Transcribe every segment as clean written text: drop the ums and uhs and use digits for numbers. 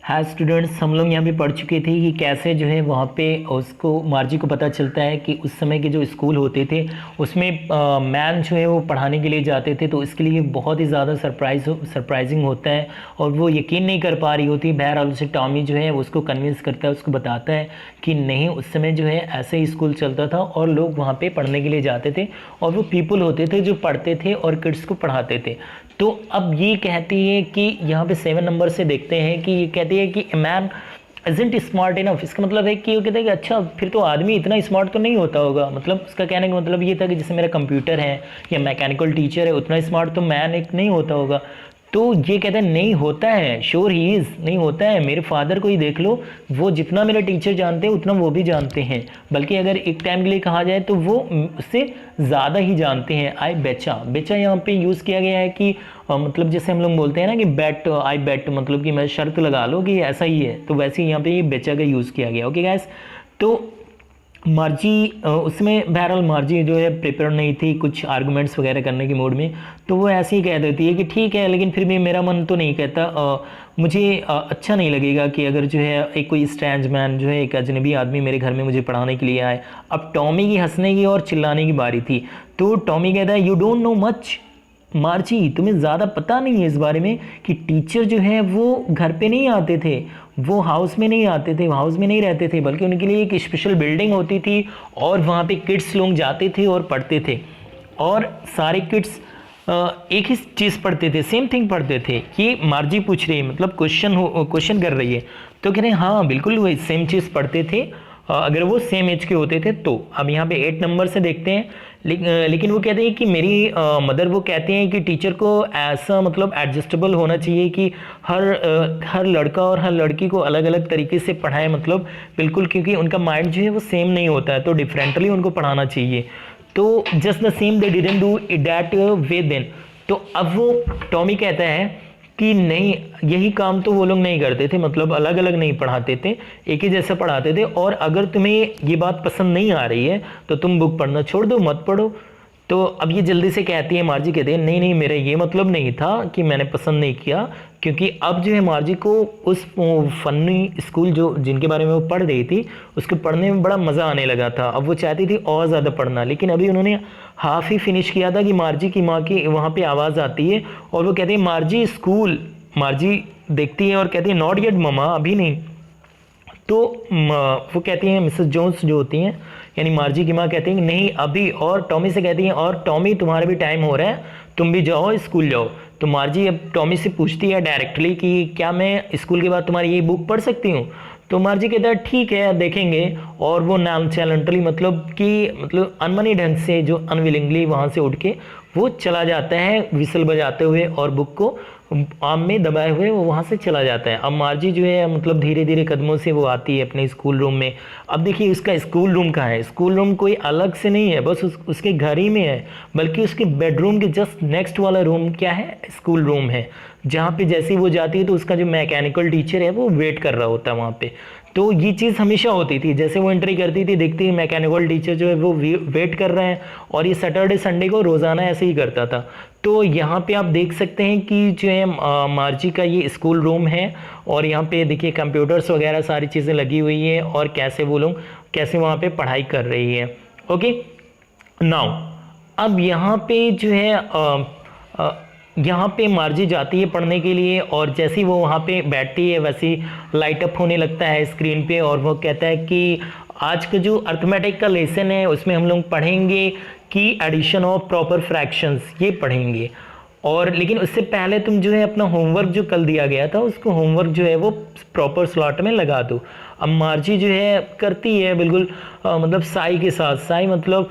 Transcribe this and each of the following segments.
हाँ स्टूडेंट्स, हम लोग यहाँ पे पढ़ चुके थे कि कैसे जो है वहाँ पे उसको मार्जी को पता चलता है कि उस समय के जो स्कूल होते थे उसमें मैम जो है वो पढ़ाने के लिए जाते थे, तो इसके लिए बहुत ही ज़्यादा सरप्राइजिंग होता है और वो यकीन नहीं कर पा रही होती। बहरहाल उसे टॉमी जो है उसको कन्विंस करता है, उसको बताता है कि नहीं, उस समय जो है ऐसे ही स्कूल चलता था और लोग वहाँ पे पढ़ने के लिए जाते थे और वो पीपल होते थे जो पढ़ते थे और किड्स को पढ़ाते थे। तो अब ये कहती है कि यहाँ पे 7 नंबर से देखते हैं कि ये कहती है कि मैन इजंट स्मार्ट इनफ। इसका मतलब है कि वो कहते हैं कि अच्छा फिर तो आदमी इतना स्मार्ट तो नहीं होता होगा। मतलब उसका कहने का मतलब ये था कि जैसे मेरा कंप्यूटर है या मैकेनिकल टीचर है, उतना स्मार्ट तो मैन एक नहीं होता होगा। तो ये कहते हैं नहीं होता है, श्योर ही इज़, नहीं होता है। मेरे फादर को ही देख लो, वो जितना मेरा टीचर जानते हैं उतना वो भी जानते हैं, बल्कि अगर एक टाइम के लिए कहा जाए तो वो उससे ज़्यादा ही जानते हैं। आई बेचा, बेचा यहाँ पे यूज़ किया गया है कि मतलब जैसे हम लोग बोलते हैं ना कि बेट, आई बेट, मतलब कि मैं शर्त लगा लो कि ऐसा ही है, तो वैसे ही यहाँ पे ये बेचा का यूज़ किया गया। ओके गैस, तो मार्जी उसमें बहरहाल मार्जी जो है प्रिपेयर नहीं थी कुछ आर्गुमेंट्स वगैरह करने के मूड में, तो वो ऐसे ही कह देती है कि ठीक है, लेकिन फिर भी मेरा मन तो नहीं कहता, मुझे अच्छा नहीं लगेगा कि अगर जो है एक कोई स्ट्रेंज मैन जो है, एक अजनबी आदमी मेरे घर में मुझे पढ़ाने के लिए आए। अब टॉमी की हंसने की और चिल्लाने की बारी थी, तो टॉमी कहता है यू डोंट नो मच मार्ची, तुम्हें ज़्यादा पता नहीं है इस बारे में कि टीचर जो है वो घर पे नहीं आते थे, वो हाउस में नहीं आते थे, हाउस में नहीं रहते थे, बल्कि उनके लिए एक स्पेशल बिल्डिंग होती थी और वहाँ पे किड्स लोग जाते थे और पढ़ते थे। और सारे किड्स एक ही चीज़ पढ़ते थे, सेम थिंग पढ़ते थे। ये मार्जी पूछ रही है, मतलब क्वेश्चन कर रही है, तो कह रहे हैं हाँ बिल्कुल वही सेम चीज़ पढ़ते थे अगर वो सेम एज के होते थे तो। अब यहाँ पे 8 नंबर से देखते हैं, लेकिन वो कहते हैं कि मेरी मदर वो कहते हैं कि टीचर को ऐसा मतलब एडजस्टेबल होना चाहिए कि हर लड़का और हर लड़की को अलग अलग तरीके से पढ़ाए, मतलब बिल्कुल, क्योंकि उनका माइंड जो है वो सेम नहीं होता है, तो डिफरेंटली उनको पढ़ाना चाहिए। तो just the same they didn't do it that way then. तो अब वो टॉमी कहता है कि नहीं, यही काम तो वो लोग नहीं करते थे, मतलब अलग अलग नहीं पढ़ाते थे, एक ही जैसा पढ़ाते थे। और अगर तुम्हें ये बात पसंद नहीं आ रही है तो तुम बुक पढ़ना छोड़ दो, मत पढ़ो। तो अब ये जल्दी से कहती है, मार्जी कहती है नहीं नहीं, मेरा ये मतलब नहीं था कि मैंने पसंद नहीं किया, क्योंकि अब जो है मार्जी को उस फनी स्कूल जो जिनके बारे में वो पढ़ रही थी उसको पढ़ने में बड़ा मज़ा आने लगा था। अब वो चाहती थी और ज़्यादा पढ़ना, लेकिन अभी उन्होंने हाफ ही फिनिश किया था कि मार्जी की माँ की वहाँ पे आवाज़ आती है और वो कहती है मार्जी स्कूल। मार्जी देखती है और कहती है नॉट येट ममा, अभी नहीं। तो वो कहती हैं मिसेस जोन्स जो होती हैं, यानी मार्जी की माँ, कहती हैं नहीं अभी, और टॉमी से कहती हैं और टॉमी तुम्हारा भी टाइम हो रहा है, तुम भी जाओ स्कूल जाओ। तो मार्जी अब टॉमी से पूछती है डायरेक्टली कि क्या मैं स्कूल के बाद तुम्हारी ये बुक पढ़ सकती हूँ। तो मार्जी कहता है ठीक है देखेंगे, और वो नॉनचैलेंटली मतलब अनमनी ढंग से, जो अनविलिंगली वहाँ से उठ के वो चला जाता है विसल बजाते हुए और बुक को आम में दबाए हुए वो वहाँ से चला जाता है। अब मार्जी जो है मतलब धीरे धीरे कदमों से वो आती है अपने स्कूल रूम में। अब देखिए उसका स्कूल रूम कहाँ है, स्कूल रूम कोई अलग से नहीं है, बस उसके घर ही में है, बल्कि उसके बेडरूम के जस्ट नेक्स्ट वाला रूम क्या है, स्कूल रूम है, जहाँ पे जैसे ही वो जाती है तो उसका जो मैकेनिकल टीचर है वो वेट कर रहा होता है वहाँ पे। तो ये चीज़ हमेशा होती थी, जैसे वो एंट्री करती थी देखती थी मैकेनिकल टीचर जो है वो वेट कर रहे हैं, और ये सैटरडे संडे को रोज़ाना ऐसे ही करता था। तो यहाँ पे आप देख सकते हैं कि जो है मार्जी का ये स्कूल रूम है, और यहाँ पे देखिए कंप्यूटर्स वगैरह सारी चीज़ें लगी हुई है, और कैसे वो लोग कैसे वहाँ पे पढ़ाई कर रही है। ओके नाउ, अब यहाँ पे जो है यहाँ पे मार्जी जाती है पढ़ने के लिए, और जैसे ही वो वहाँ पे बैठती है वैसे ही लाइट अप होने लगता है स्क्रीन पे, और वो कहता है कि आज का जो अर्थमेटिक का लेसन है उसमें हम लोग पढ़ेंगे कि एडिशन ऑफ प्रॉपर फ्रैक्शंस, ये पढ़ेंगे। और लेकिन उससे पहले तुम जो है अपना होमवर्क जो कल दिया गया था उसको होमवर्क जो है वो प्रॉपर स्लॉट में लगा दो। अब मार्जी जो है करती है बिल्कुल मतलब साई के साथ, साई मतलब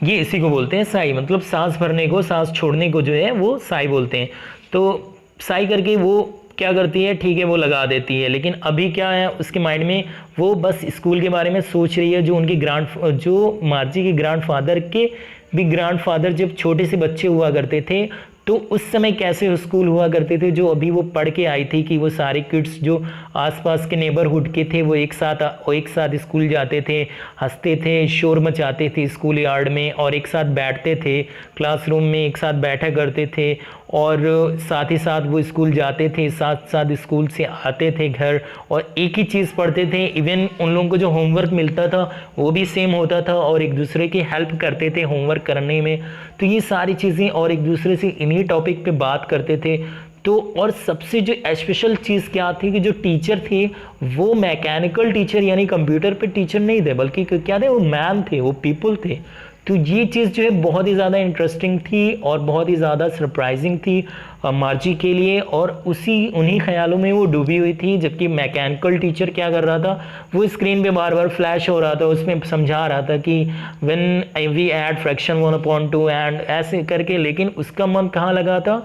ये इसी को बोलते हैं साई, मतलब सांस भरने को, सांस छोड़ने को जो है वो साई बोलते हैं। तो साई करके वो क्या करती है, ठीक है वो लगा देती है, लेकिन अभी क्या है उसके माइंड में, वो बस स्कूल के बारे में सोच रही है, जो मार्जी के ग्रैंडफादर के भी ग्रैंडफादर जब छोटे से बच्चे हुआ करते थे तो उस समय कैसे स्कूल हुआ करते थे, जो अभी वो पढ़ के आई थी कि वो सारे किड्स जो आसपास के नेबरहुड के थे वो एक साथ स्कूल जाते थे, हंसते थे, शोर मचाते थे स्कूल यार्ड में, और एक साथ बैठते थे क्लासरूम में, एक साथ बैठा करते थे, और साथ ही साथ वो स्कूल जाते थे, साथ साथ स्कूल से आते थे घर और एक ही चीज़ पढ़ते थे। इवन उन लोगों को जो होमवर्क मिलता था वो भी सेम होता था और एक दूसरे की हेल्प करते थे होमवर्क करने में। तो ये सारी चीज़ें और एक दूसरे से इन्हीं टॉपिक पे बात करते थे। तो और सबसे जो स्पेशल चीज़ क्या थी कि जो टीचर थे वो मैकेनिकल टीचर यानी कंप्यूटर पे टीचर नहीं थे, बल्कि क्या थे, वो मैन थे, वो पीपल थे। तो ये चीज़ जो है बहुत ही ज़्यादा इंटरेस्टिंग थी और बहुत ही ज़्यादा सरप्राइजिंग थी मार्जी के लिए, और उन्हीं ख्यालों में वो डूबी हुई थी। जबकि मैकेनिकल टीचर क्या कर रहा था, वो स्क्रीन पे बार बार फ्लैश हो रहा था, उसमें समझा रहा था कि when we add fraction 1/2 and ऐसे करके। लेकिन उसका मन कहाँ लगा था,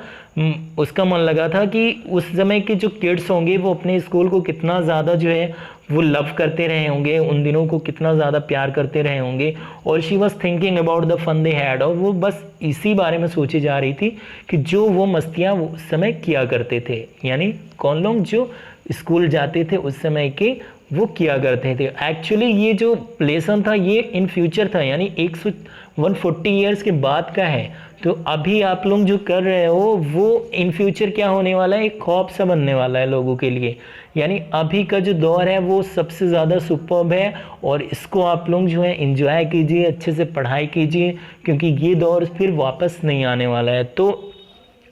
उसका मन लगा था कि उस समय के जो किड्स होंगे वो अपने स्कूल को कितना ज़्यादा जो है वो लव करते रहे होंगे, उन दिनों को कितना ज़्यादा प्यार करते रहे होंगे। और she was thinking about the fun they had, और वो बस इसी बारे में सोची जा रही थी कि जो वो मस्तियाँ वो उस समय किया करते थे, यानी कौन लोग जो स्कूल जाते थे उस समय के वो किया करते थे। एक्चुअली ये जो लेसन था ये इन फ्यूचर था, यानी 140 ईयर्स के बाद का है। तो अभी आप लोग जो कर रहे हो वो इन फ्यूचर क्या होने वाला है, एक ख्वाब सा बनने वाला है लोगों के लिए। यानी अभी का जो दौर है वो सबसे ज़्यादा सुपर्ब है और इसको आप लोग जो है एंजॉय कीजिए, अच्छे से पढ़ाई कीजिए, क्योंकि ये दौर फिर वापस नहीं आने वाला है। तो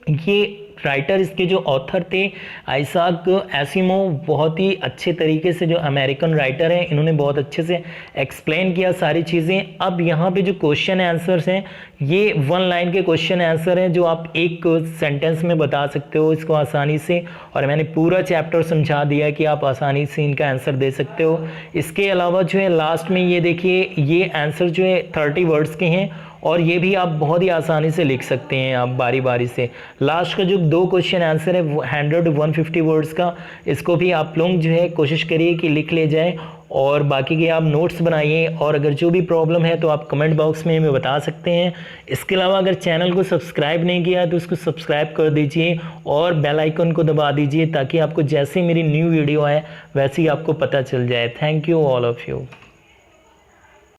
ये राइटर, इसके जो ऑथर थे आइजैक एसिमोव, बहुत ही अच्छे तरीके से, जो अमेरिकन राइटर हैं, इन्होंने बहुत अच्छे से एक्सप्लेन किया सारी चीज़ें। अब यहाँ पे जो क्वेश्चन आंसर्स हैं ये 1 लाइन के क्वेश्चन आंसर हैं जो आप एक सेंटेंस में बता सकते हो इसको आसानी से, और मैंने पूरा चैप्टर समझा दिया कि आप आसानी से इनका आंसर दे सकते हो। इसके अलावा जो है लास्ट में ये देखिए, ये आंसर जो है 30 वर्ड्स के हैं और ये भी आप बहुत ही आसानी से लिख सकते हैं आप बारी बारी से। लास्ट का जो 2 क्वेश्चन आंसर है 100 to 150 वर्ड्स का, इसको भी आप लोग जो है कोशिश करिए कि लिख ले जाए और बाकी के आप नोट्स बनाइए। और अगर जो भी प्रॉब्लम है तो आप कमेंट बॉक्स में हमें बता सकते हैं। इसके अलावा अगर चैनल को सब्सक्राइब नहीं किया तो उसको सब्सक्राइब कर दीजिए और बेल आइकन को दबा दीजिए ताकि आपको जैसे मेरी न्यू वीडियो आए वैसे ही आपको पता चल जाए। Thank you all of you.